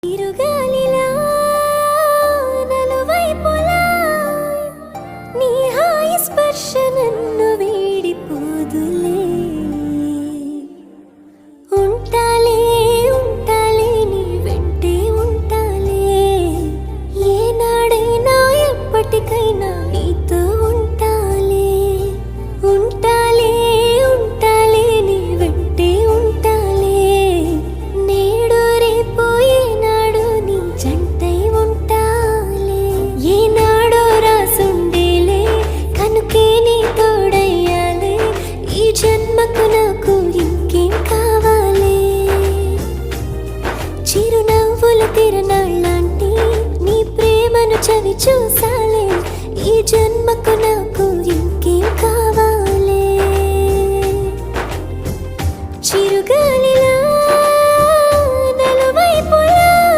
తిరుగాలిలా నలువైపులా నీ హాయి స్పర్శ నన్ను వీడిపోదులే. ఉంటాలే ఉంటాలే నీ వెంటే ఉంటాలే, ఏనాడైనా ఎప్పటికైనా నీతో ఉంటాలే. ఉంటాలే ఉంటాలే నీ వెంటే ఉంటాలే, నేడు రేపు ఏనాడు నీ జంటై ఉంటాలే. ఏనాడో రాసుండేలే కనుకే నీ తోడయ్యాలే, ఈ జన్మకు నాకు ఇంకేం కావాలే. చిరునవ్వుల తిరణాళ్ళంటి నీ ప్రేమను చవి చూసాలే, ఈ జన్మకు నాకు